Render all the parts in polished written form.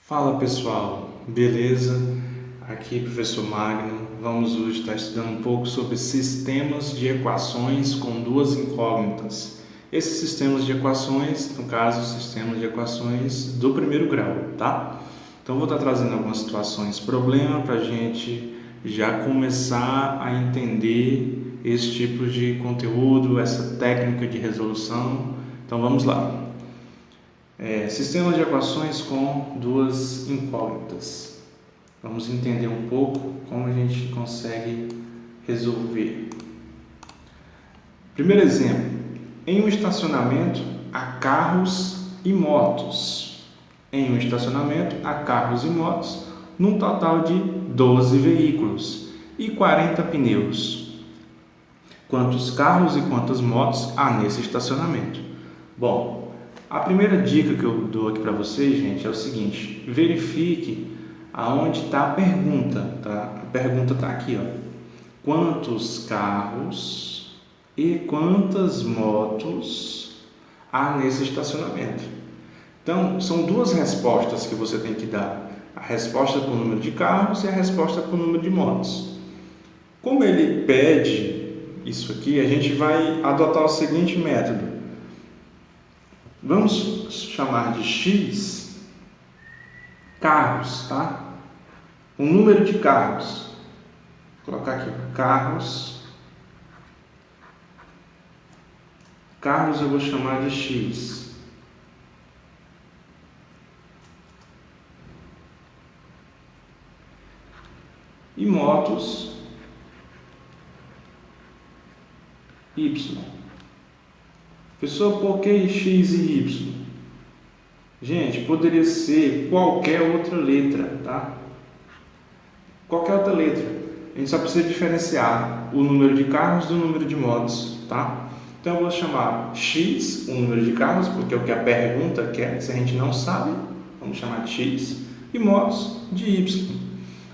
Fala pessoal, beleza? Aqui professor Magno. Vamos hoje estar estudando um pouco sobre sistemas de equações com duas incógnitas. Esses sistemas de equações, no caso, sistemas de equações do primeiro grau, tá? Então vou estar trazendo algumas situações problema para a gente já começar a entender esse tipo de conteúdo, essa técnica de resolução. Então vamos lá. Sistema de equações com duas incógnitas. Vamos entender um pouco como a gente consegue resolver. Primeiro exemplo. Em um estacionamento há carros e motos. Em um estacionamento há carros e motos, num total de 12 veículos e 40 pneus. Quantos carros e quantas motos há nesse estacionamento? Bom, a primeira dica que eu dou aqui para vocês, gente, é o seguinte: verifique aonde está a pergunta, tá? A pergunta está aqui, ó. Quantos carros e quantas motos há nesse estacionamento? Então, são duas respostas que você tem que dar: a resposta por número de carros e a resposta por número de motos. Como ele pede isso aqui, a gente vai adotar o seguinte método. Vamos chamar de X carros, tá? O número de carros. Vou colocar aqui, carros. Carros eu vou chamar de X. E motos, Y. Pessoal, por que X e Y? Gente, poderia ser qualquer outra letra, tá? Qualquer outra letra. A gente só precisa diferenciar o número de carros do número de motos, tá? Então eu vou chamar X, o número de carros, porque é o que a pergunta quer. Se a gente não sabe, vamos chamar de X. E motos de Y.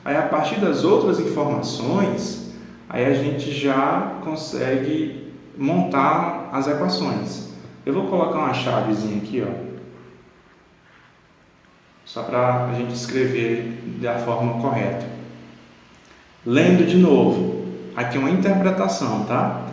Aí a partir das outras informações, aí a gente já consegue montar as equações. Eu vou colocar uma chavezinha aqui, ó, só para a gente escrever da forma correta. Lendo de novo, aqui é uma interpretação, tá?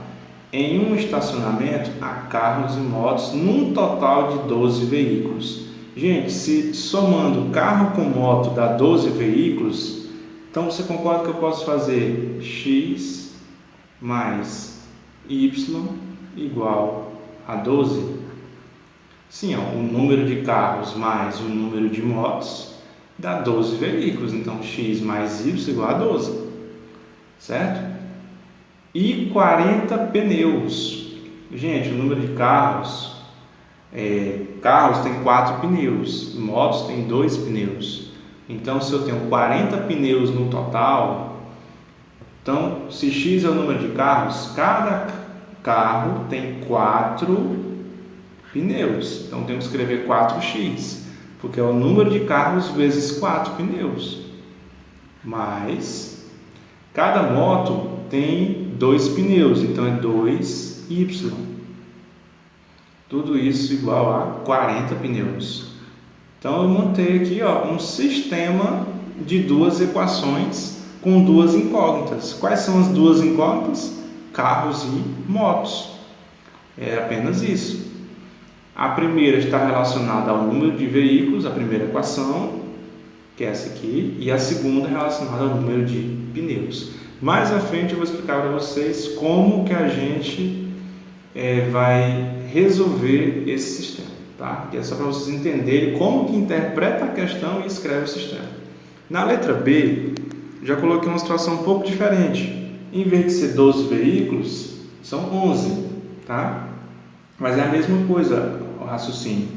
Em um estacionamento há carros e motos num total de 12 veículos. Gente, se somando carro com moto dá 12 veículos, então você concorda que eu posso fazer X mais Y igual a 12? Sim, ó, o número de carros mais o número de motos dá 12 veículos, então X mais Y igual a 12, certo? E 40 pneus. Gente, o número de carros, carros tem 4 pneus, motos tem 2 pneus. Então, se eu tenho 40 pneus no total, então, se X é o número de carros, cada carro tem 4 pneus. Então, temos que escrever 4x, porque é o número de carros vezes 4 pneus. Mas, cada moto tem 2 pneus, então é 2y. Tudo isso igual a 40 pneus. Então, eu montei aqui, ó, um sistema de duas equações com duas incógnitas. Quais são as duas incógnitas? Carros e motos. É apenas isso. A primeira está relacionada ao número de veículos, a primeira equação, que é essa aqui, e a segunda relacionada ao número de pneus. Mais à frente eu vou explicar para vocês como que a gente vai resolver esse sistema, tá? Que é só para vocês entenderem como que interpreta a questão e escreve o sistema. Na letra B, já coloquei uma situação um pouco diferente. Em vez de ser 12 veículos, são 11, tá? Mas é a mesma coisa o raciocínio.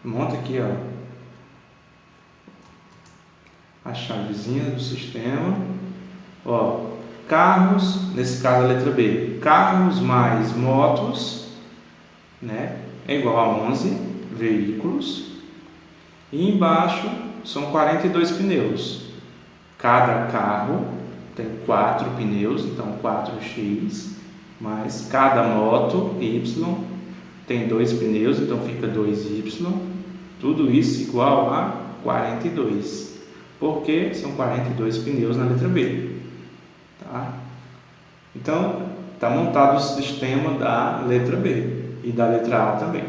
Monta aqui, ó, a chavezinha do sistema. Ó, carros, nesse caso a letra B, carros mais motos, né, é igual a 11 veículos. E embaixo são 42 pneus. Cada carro tem 4 pneus, então 4x, mais cada moto, y, tem 2 pneus, então fica 2y. Tudo isso igual a 42, porque são 42 pneus na letra B. Tá? Então, está montado o sistema da letra B e da letra A também.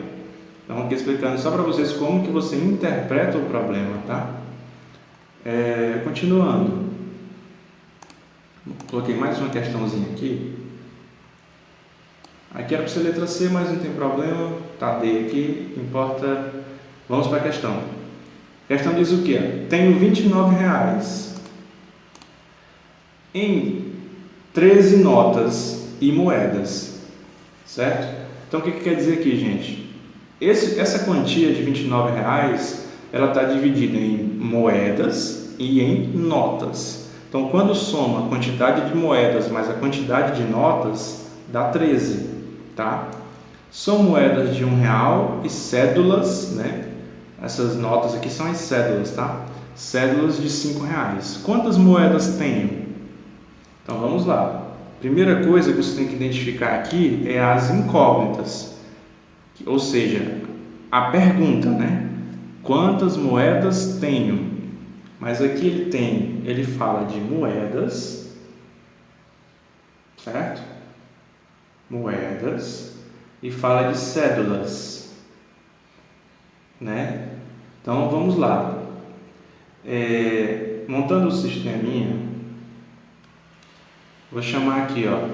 Então, aqui explicando só para vocês como que você interpreta o problema, tá? Continuando. Coloquei mais uma questãozinha aqui. Aqui era para ser letra C, mas não tem problema. Tá D aqui, importa. Vamos para a questão. A questão diz o quê? Tenho R$29 em 13 notas e moedas, certo? Então o que quer dizer aqui, gente? Essa quantia de R$29, ela está dividida em moedas e em notas. Então quando soma a quantidade de moedas mais a quantidade de notas, dá 13, tá? São moedas de R$1 e cédulas, né? Essas notas aqui são as cédulas, tá? Cédulas de R$5. Quantas moedas tenho? Então vamos lá. Primeira coisa que você tem que identificar aqui é as incógnitas, ou seja, a pergunta, né? Quantas moedas tenho? Mas aqui ele fala de moedas, certo? Moedas, e fala de cédulas, né? Então vamos lá. Montando o sisteminha, vou chamar aqui, ó,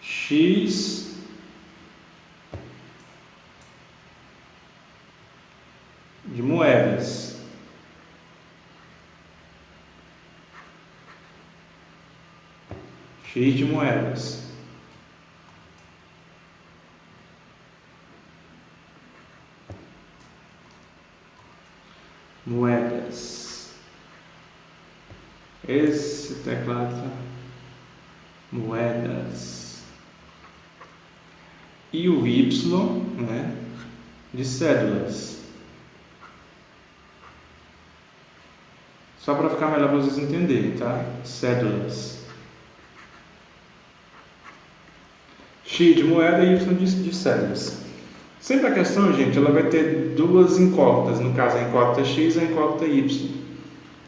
X de moedas. X de moedas. Moedas. Esse teclado, tá? Moedas. E o Y, né, de cédulas. Só para ficar melhor para vocês entenderem, tá? Cédulas. X de moeda e Y de cédulas. Sempre a questão, gente, ela vai ter duas incógnitas, no caso a incógnita X e a incógnita Y.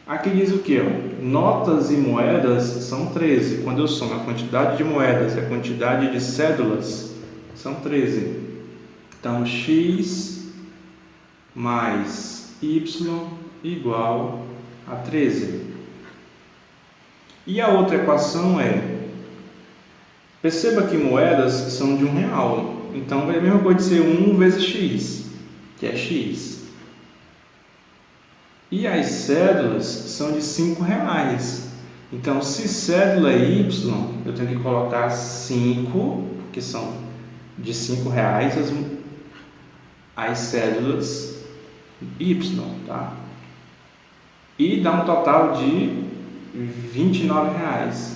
Aqui diz o que? Notas e moedas são 13. Quando eu somo a quantidade de moedas e a quantidade de cédulas, são 13. Então, X mais Y igual a 13. E a outra equação perceba que moedas são de R$1. Então, é a mesma coisa de ser 1 vezes X, que é X. E as cédulas são de R$5. Então, se cédula é Y, eu tenho que colocar 5, que são de R$5, as cédulas Y, tá? E dá um total de R$29.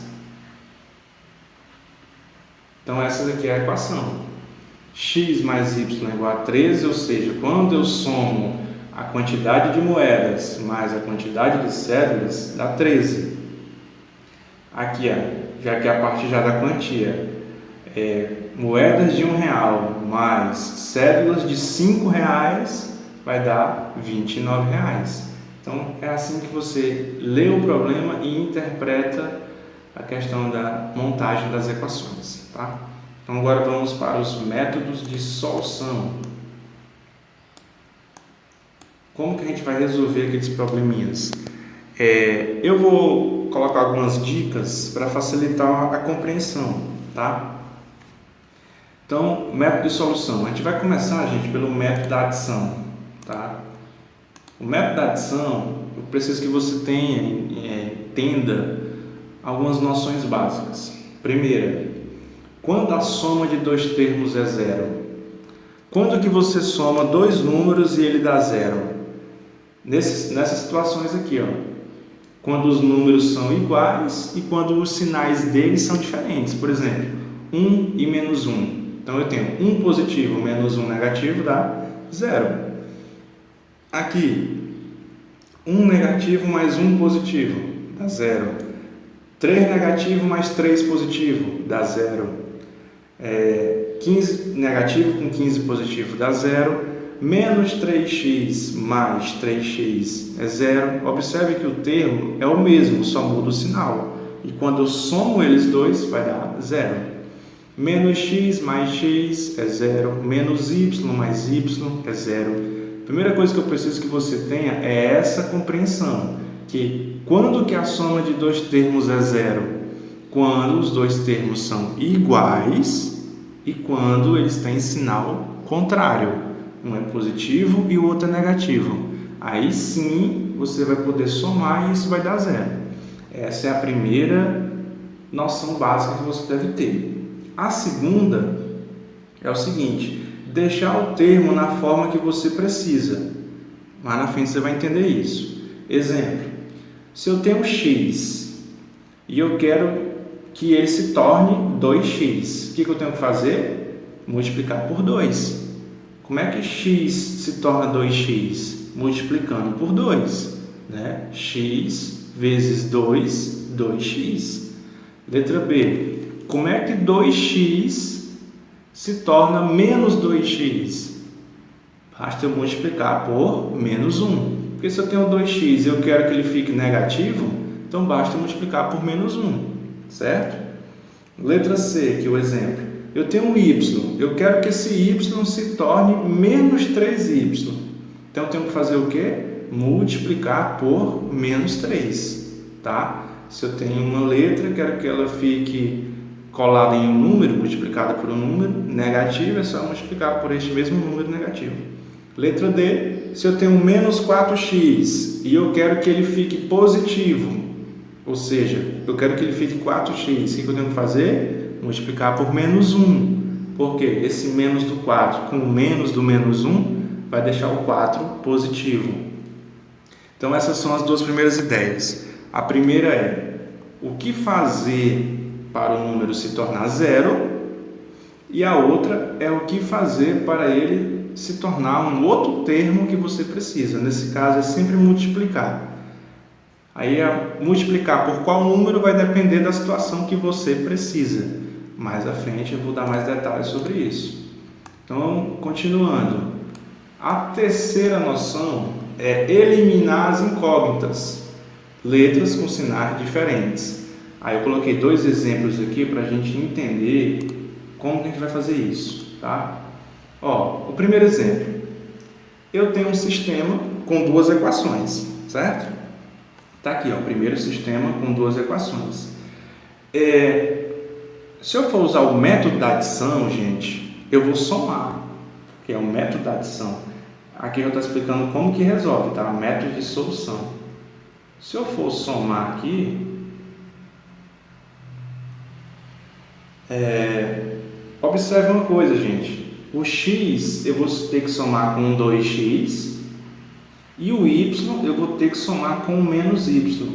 Então, essa daqui é a equação. X mais Y é igual a 13, ou seja, quando eu somo a quantidade de moedas mais a quantidade de cédulas, dá 13. Aqui, já que a parte já da quantia moedas de R$1 mais cédulas de R$5 vai dar R$29. Então, é assim que você lê o problema e interpreta a questão da montagem das equações, tá? Então agora vamos para os métodos de solução. Como que a gente vai resolver aqueles probleminhas? Eu vou colocar algumas dicas para facilitar a compreensão, tá? Então, método de solução. A gente vai começar, gente, pelo método da adição, tá? O método da adição, eu preciso que você entenda algumas noções básicas. Primeira, quando a soma de dois termos é zero? Quando que você soma dois números e ele dá zero? Nessas situações aqui, ó. Quando os números são iguais e quando os sinais deles são diferentes. Por exemplo, 1 e menos 1. Então eu tenho 1 positivo menos 1 negativo dá zero. Aqui, 1 negativo mais 1 positivo dá zero. 3 negativo mais 3 positivo dá zero. 15 negativo com 15 positivo dá zero. Menos 3x mais 3x é 0. Observe que o termo é o mesmo, só muda o sinal. E quando eu somo eles dois, vai dar 0. Menos x mais x é 0. Menos y mais y é 0. A primeira coisa que eu preciso que você tenha é essa compreensão. Que quando que a soma de dois termos é 0? Quando os dois termos são iguais e quando eles têm sinal contrário. Um é positivo e o outro é negativo. Aí sim você vai poder somar e isso vai dar 0. Essa é a primeira noção básica que você deve ter. A segunda é o seguinte: deixar o termo na forma que você precisa. Mais na frente você vai entender isso. Exemplo: se eu tenho x e eu quero que ele se torne 2x, o que eu tenho que fazer? Multiplicar por 2. Como é que x se torna 2x? Multiplicando por 2, né? X vezes 2, 2x. Letra B. Como é que 2x se torna menos 2x? Basta eu multiplicar por menos 1. Porque se eu tenho 2x e eu quero que ele fique negativo, então basta eu multiplicar por menos 1, certo? Letra C, aqui o exemplo. Eu tenho um y, eu quero que esse y se torne menos 3y. Então eu tenho que fazer o quê? Multiplicar por menos 3, tá? Se eu tenho uma letra, quero que ela fique colada em um número, multiplicada por um número negativo, é só multiplicar por este mesmo número negativo. Letra D, se eu tenho menos 4x e eu quero que ele fique positivo, ou seja, eu quero que ele fique 4x, o que eu tenho que fazer? Multiplicar por menos 1. Por quê? Esse menos do 4 com o menos do menos 1 vai deixar o 4 positivo. Então essas são as duas primeiras ideias. A primeira é o que fazer para o número se tornar 0, e a outra é o que fazer para ele se tornar um outro termo que você precisa. Nesse caso é sempre multiplicar. Aí multiplicar por qual número vai depender da situação que você precisa. Mais à frente eu vou dar mais detalhes sobre isso. Então, continuando. A terceira noção é eliminar as incógnitas, letras com sinais diferentes. Aí eu coloquei dois exemplos aqui para a gente entender como que a gente vai fazer isso, tá? Ó, o primeiro exemplo. Eu tenho um sistema com duas equações, certo? Tá aqui, ó, o primeiro sistema com duas equações. Se eu for usar o método da adição, gente, eu vou somar, que é o método da adição. Aqui eu estou explicando como que resolve, tá? O método de solução. Se eu for somar aqui, observe uma coisa, gente. O x eu vou ter que somar com 2x e o y eu vou ter que somar com menos y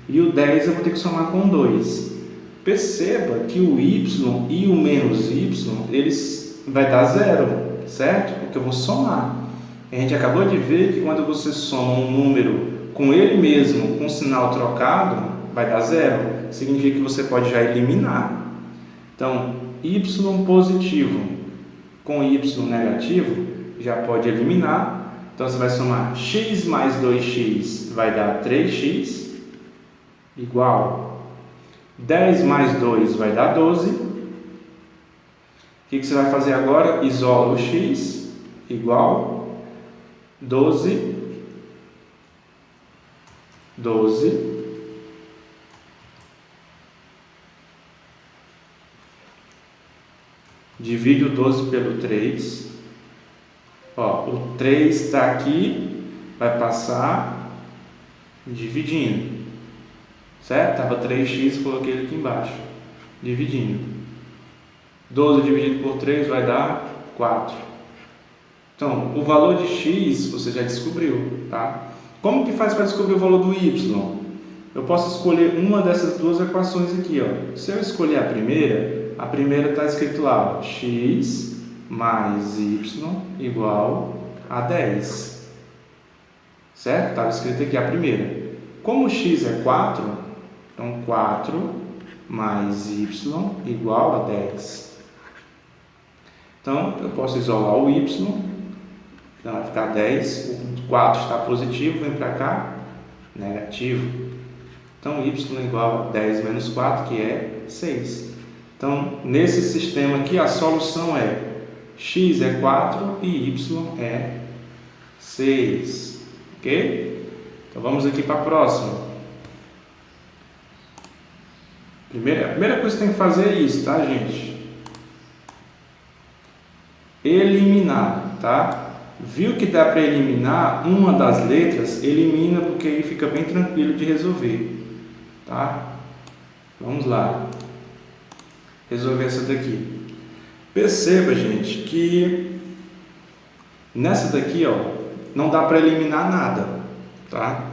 e o 10 eu vou ter que somar com 2. Perceba que o y e o menos y, eles vai dar 0, certo? Porque eu vou somar. A gente acabou de ver que quando você soma um número com ele mesmo, com sinal trocado, vai dar 0. Significa que você pode já eliminar. Então, y positivo com y negativo, já pode eliminar. Então, você vai somar x mais 2x, vai dar 3x, igual 10 mais 2 vai dar 12. O que você vai fazer agora? Isola o x, igual 12, divide o 12 pelo 3. Ó, o 3 está aqui, vai passar dividindo. Certo? Estava 3x, coloquei ele aqui embaixo. Dividindo. 12 dividido por 3 vai dar 4. Então, o valor de x você já descobriu, tá? Como que faz para descobrir o valor do y? Eu posso escolher uma dessas duas equações aqui, ó. Se eu escolher a primeira está escrito lá, ó, x mais y igual a 10. Certo? Estava escrito aqui a primeira. Como x é 4, então 4 mais y igual a 10. Então, eu posso isolar o y, Então vai ficar 10, o 4 está positivo, vem para cá, negativo. Então y igual a 10 menos 4, que é 6. Então, nesse sistema aqui, a solução é x é 4 e y é 6. Ok? Então, vamos aqui para a próxima. A primeira coisa que tem que fazer é isso, tá, gente? Eliminar, tá? Viu que dá para eliminar uma das letras? Elimina, porque aí fica bem tranquilo de resolver, tá? Vamos lá. Resolver essa daqui. Perceba, gente, que nessa daqui, ó, não dá para eliminar nada, tá?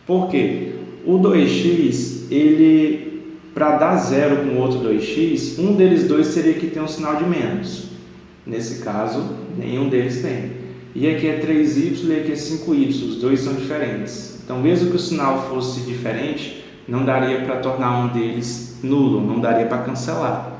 Por quê? O 2x, ele, para dar zero com o outro 2x, um deles dois teria que ter um sinal de menos. Nesse caso, nenhum deles tem. E aqui é 3y e aqui é 5y, os dois são diferentes. Então, mesmo que o sinal fosse diferente, não daria para tornar um deles nulo, não daria para cancelar.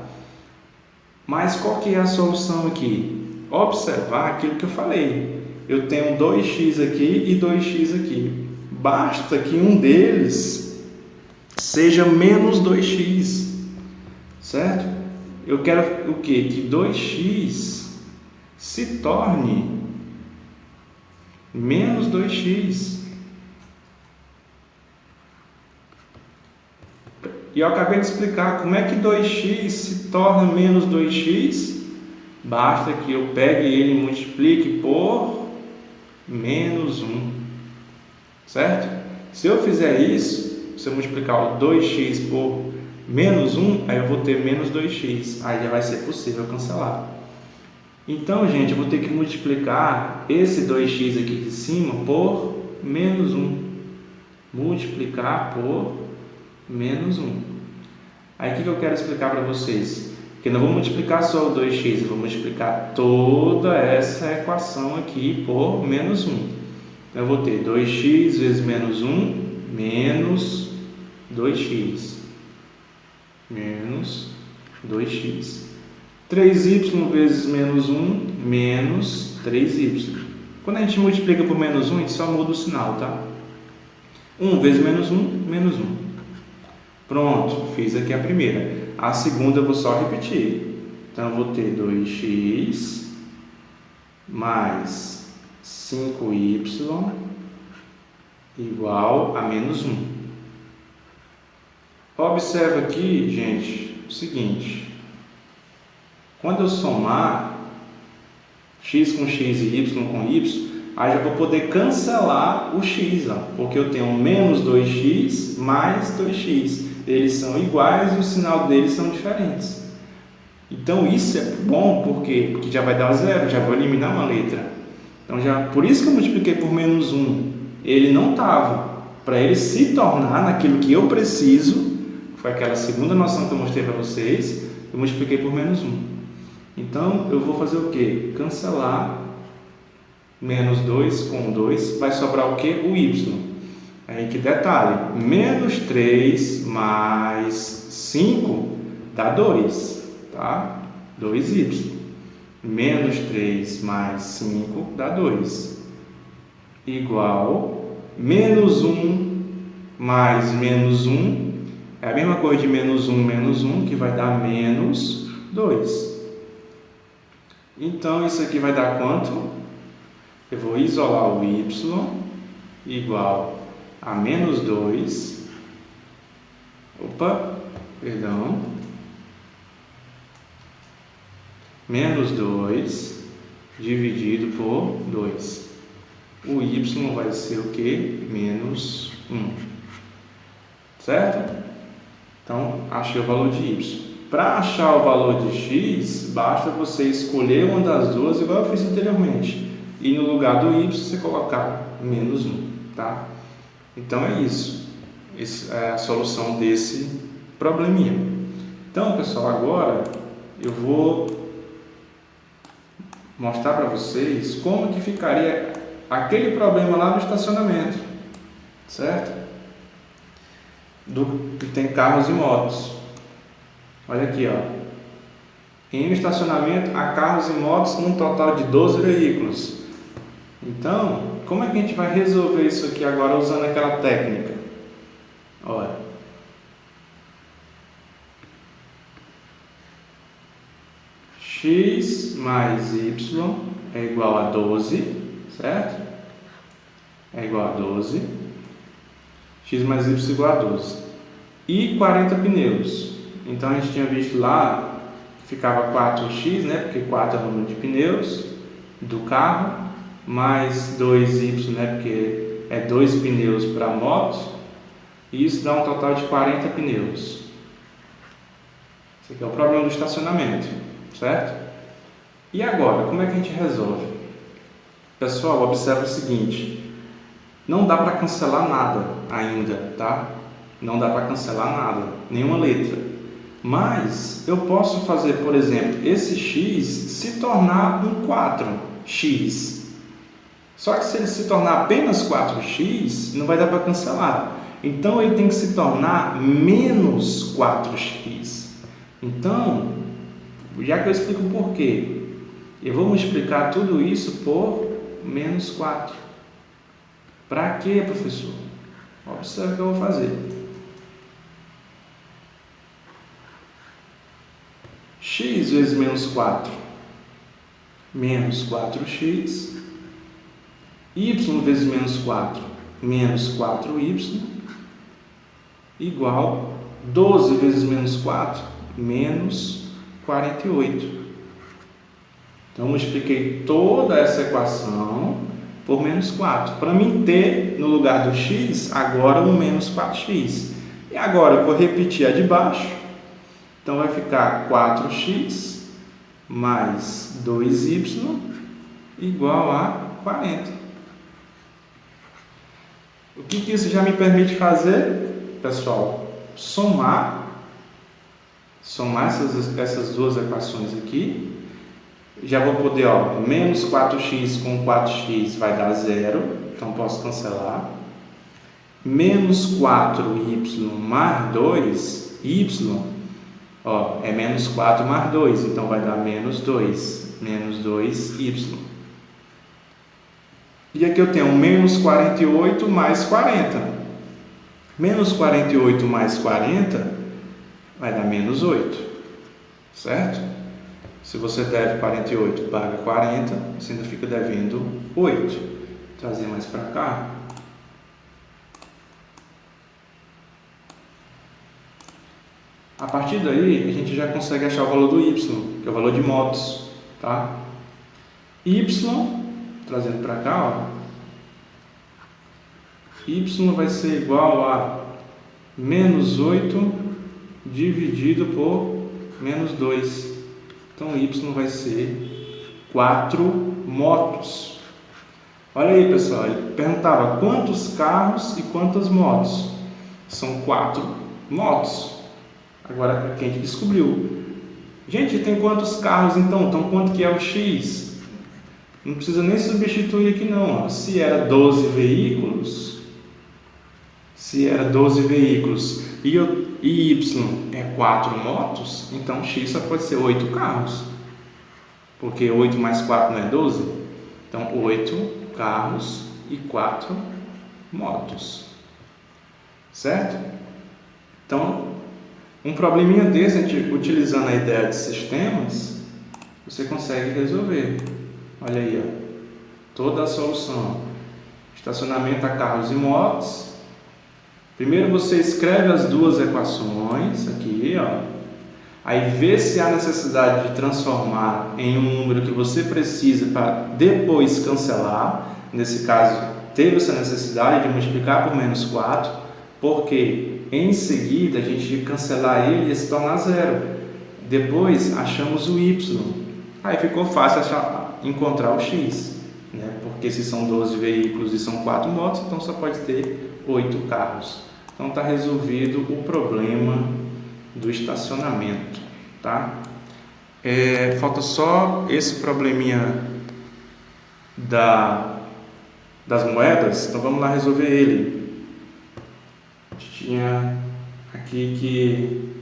Mas qual que é a solução aqui? Observar aquilo que eu falei. Eu tenho 2x aqui e 2x aqui. Basta que um deles seja menos 2x, certo? Eu quero o quê? Que 2x se torne menos 2x. E eu acabei de explicar como é que 2x se torna menos 2x. Basta que eu pegue ele e multiplique por menos 1. Certo? Se eu fizer isso, se eu multiplicar o 2x por menos 1, aí eu vou ter menos 2x. Aí já vai ser possível cancelar. Então, gente, eu vou ter que multiplicar esse 2x aqui de cima por menos 1. Multiplicar por menos 1. Aí o que eu quero explicar para vocês? Que eu não vou multiplicar só o 2x, eu vou multiplicar toda essa equação aqui por menos 1. Então eu vou ter 2x vezes menos 1, menos 2x. Menos 2x. 3y vezes menos 1, menos 3y. Quando a gente multiplica por menos 1, a gente só muda o sinal, tá? 1 vezes menos 1, menos 1. Pronto, fiz aqui a primeira. A segunda eu vou só repetir. Então, eu vou ter 2x mais 5y igual a menos 1. Observa aqui, gente, o seguinte. Quando eu somar x com x e y com y, aí já vou poder cancelar o x, ó, porque eu tenho menos 2x mais 2x. Eles são iguais e o sinal deles são diferentes. Então isso é bom, porque já vai dar zero, já vou eliminar uma letra. Então por isso que eu multipliquei por menos 1. Ele não estava. Para ele se tornar naquilo que eu preciso, foi aquela segunda noção que eu mostrei para vocês, eu multipliquei por menos 1. Então eu vou fazer o quê? Cancelar menos 2 com 2, vai sobrar o quê? O y. Aí que detalhe, menos 3 mais 5 dá 2, tá? 2y. Menos 3 mais 5 dá 2. Igual, menos 1 mais menos 1, é a mesma coisa de menos 1, que vai dar menos 2. Então, isso aqui vai dar quanto? Eu vou isolar o y igual a menos 2, menos 2 dividido por 2. O y vai ser o que? Menos 1. Certo? Então, achei o valor de y. Para achar o valor de x, basta você escolher uma das duas, igual eu fiz anteriormente. E no lugar do y, você colocar menos 1, tá? Então é isso. Essa é a solução desse probleminha. Então, pessoal, agora eu vou mostrar para vocês como que ficaria aquele problema lá no estacionamento, certo? Que tem carros e motos. Olha aqui, ó. Em um estacionamento há carros e motos num total de 12 veículos. Então, como é que a gente vai resolver isso aqui agora usando aquela técnica? Olha, x mais y é igual a 12, certo? É igual a 12. X mais y é igual a 12. E 40 pneus. Então, a gente tinha visto lá que ficava 4x, né? Porque 4 é o número de pneus do carro, mais 2y, né? Porque é 2 pneus para a moto. E isso dá um total de 40 pneus. Esse aqui é o problema do estacionamento, certo? E agora, como é que a gente resolve? Pessoal, observe o seguinte: não dá para cancelar nada ainda, tá? Não dá para cancelar nada, nenhuma letra. Mas eu posso fazer, por exemplo, esse x se tornar um 4x. Só que se ele se tornar apenas 4x, não vai dar para cancelar. Então ele tem que se tornar menos 4x. Então, já que eu explico o porquê, eu vou multiplicar tudo isso por menos 4. Para quê, professor? Observe o que eu vou fazer. X vezes menos 4, menos 4x. Y vezes menos 4, menos 4y, igual 12 vezes menos 4, menos 48. Então, eu multipliquei toda essa equação por menos 4. Para mim ter, no lugar do x, agora um menos 4x. E agora eu vou repetir a de baixo. Então, vai ficar 4x mais 2y igual a 40. O que isso já me permite fazer, pessoal? Somar essas duas equações aqui. Já vou poder, menos 4x com 4x vai dar 0, então posso cancelar. Menos 4y mais 2, y, é menos 4 mais 2, então vai dar menos 2, menos 2y. E aqui eu tenho menos 48 mais 40. Menos 48 mais 40 vai dar menos 8, certo? Se você deve 48, paga 40, você ainda fica devendo 8. Vou trazer mais para cá. A partir daí, a gente já consegue achar o valor do y, que é o valor de motos, tá? Y, trazendo para cá, y vai ser igual a menos 8 dividido por menos 2. Então, y vai ser 4 motos. Olha aí, pessoal, ele perguntava quantos carros e quantas motos. São 4 motos. Agora, aqui a gente descobriu. Gente, tem quantos carros então? Então, quanto que é o x? Não precisa nem substituir aqui não. Se era 12 veículos, e y é 4 motos, então x só pode ser 8 carros. Porque 8 mais 4 não é 12? Então, 8 carros e 4 motos. Certo? Então, um probleminha desse, utilizando a ideia de sistemas, você consegue resolver. Olha aí, toda a solução. Estacionamento a carros e motos. Primeiro você escreve as duas equações aqui, aí vê se há necessidade de transformar em um número que você precisa para depois cancelar. Nesse caso, teve essa necessidade de multiplicar por menos 4, porque em seguida a gente cancelar ele e se tornar 0. Depois achamos o y. Aí ficou fácil encontrar o x, né? Porque se são 12 veículos e são 4 motos, então só pode ter 8 carros. Então está resolvido o problema do estacionamento, tá? Falta só esse probleminha das moedas, então vamos lá resolver ele. A gente tinha aqui que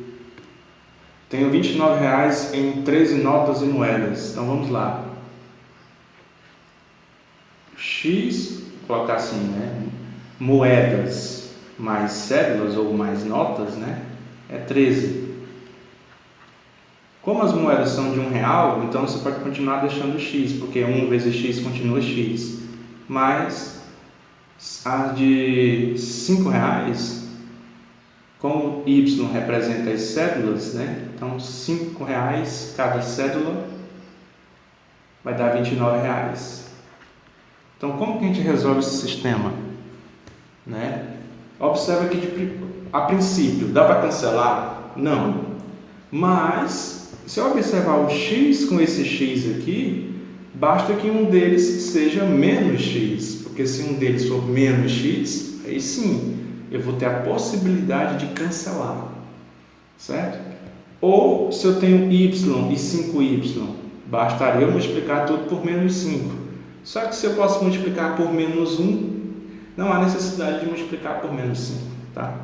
tenho R$29 em 13 notas e moedas, então vamos lá. X, vou colocar assim, né? Moedas mais cédulas ou mais notas, né? É 13. Como as moedas são de R$1, então você pode continuar deixando X, porque 1 vezes X continua X. Mas as de R$5, como Y representa as cédulas, né? Então R$5, cada cédula vai dar R$29. Então como que a gente resolve esse sistema? Né? Observa que a princípio dá para cancelar? Não. Mas se eu observar o x com esse x aqui, basta que um deles seja menos x, porque se um deles for menos x, aí sim eu vou ter a possibilidade de cancelar, certo? Ou se eu tenho y e 5y, bastaria eu multiplicar tudo por menos 5. Só que se eu posso multiplicar por menos 1, não há necessidade de multiplicar por menos 5, tá?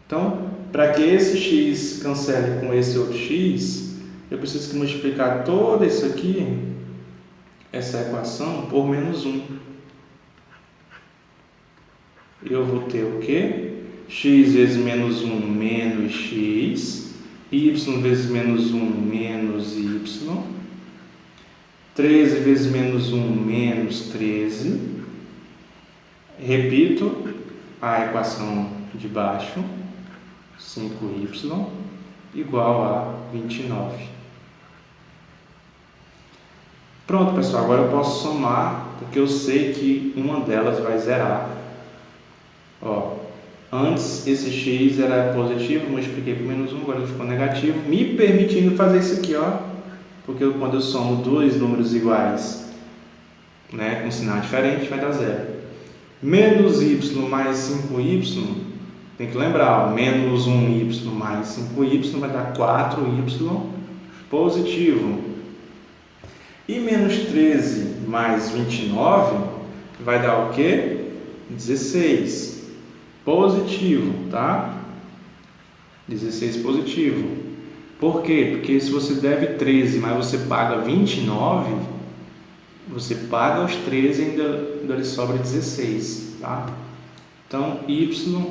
Então, para que esse x cancele com esse outro x, eu preciso multiplicar todo isso aqui, essa equação, por menos 1. Eu vou ter o quê? X vezes menos 1 menos x, y vezes menos 1 menos y, 13 vezes menos 1 menos 13. Repito a equação de baixo, 5y igual a 29. Pronto, pessoal, agora eu posso somar, porque eu sei que uma delas vai zerar. Ó, antes esse x era positivo, multipliquei por menos 1, agora ele ficou negativo, me permitindo fazer isso aqui, ó, porque quando eu somo dois números iguais, né, com sinal diferente, vai dar zero. Menos y mais 5y, tem que lembrar, ó, menos 1y mais 5y vai dar 4y positivo. E menos 13 mais 29 vai dar o quê? 16 positivo, tá? 16 positivo. Por quê? Porque se você deve 13, mas você paga 29, você paga os 13 e ainda lhe sobra 16, tá? Então, y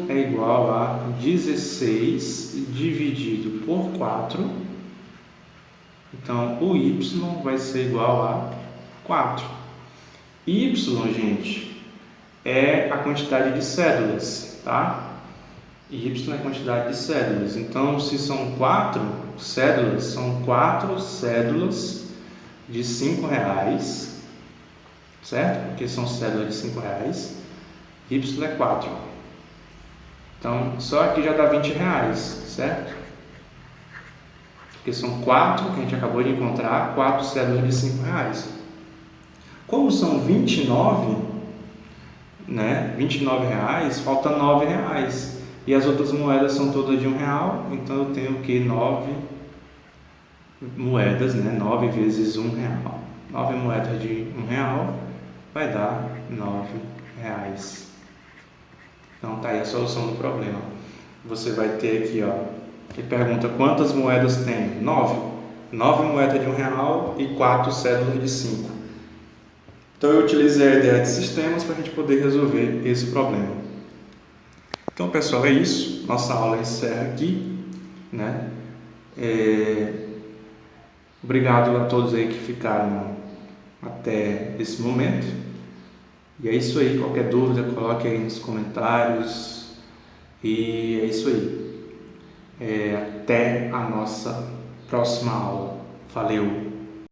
é igual a 16 dividido por 4. Então, o y vai ser igual a 4. Y, gente, é a quantidade de cédulas, tá? Y é a quantidade de cédulas. Então, se são 4 cédulas, são 4 cédulas de R$5, certo? Porque são cédulas de R$5. Y é 4. Então, só aqui já dá R$20, certo? Porque são 4 que a gente acabou de encontrar, 4 cédulas de R$5. Como são 29, né? R$29, falta R$9. E as outras moedas são todas de R$1, então eu tenho que 9 moedas, né? 9 vezes R$1. 9 moedas de R$1 vai dar R$9. Então tá aí a solução do problema. Você vai ter aqui, ó, que pergunta quantas moedas tem? 9. 9 moedas de R$1 e 4 cédulas de 5. Então eu utilizei a ideia de sistemas para a gente poder resolver esse problema. Então, pessoal, é isso. Nossa aula encerra aqui, né? Obrigado a todos aí que ficaram até esse momento. E é isso aí. Qualquer dúvida, coloque aí nos comentários. E é isso aí. Até a nossa próxima aula. Valeu!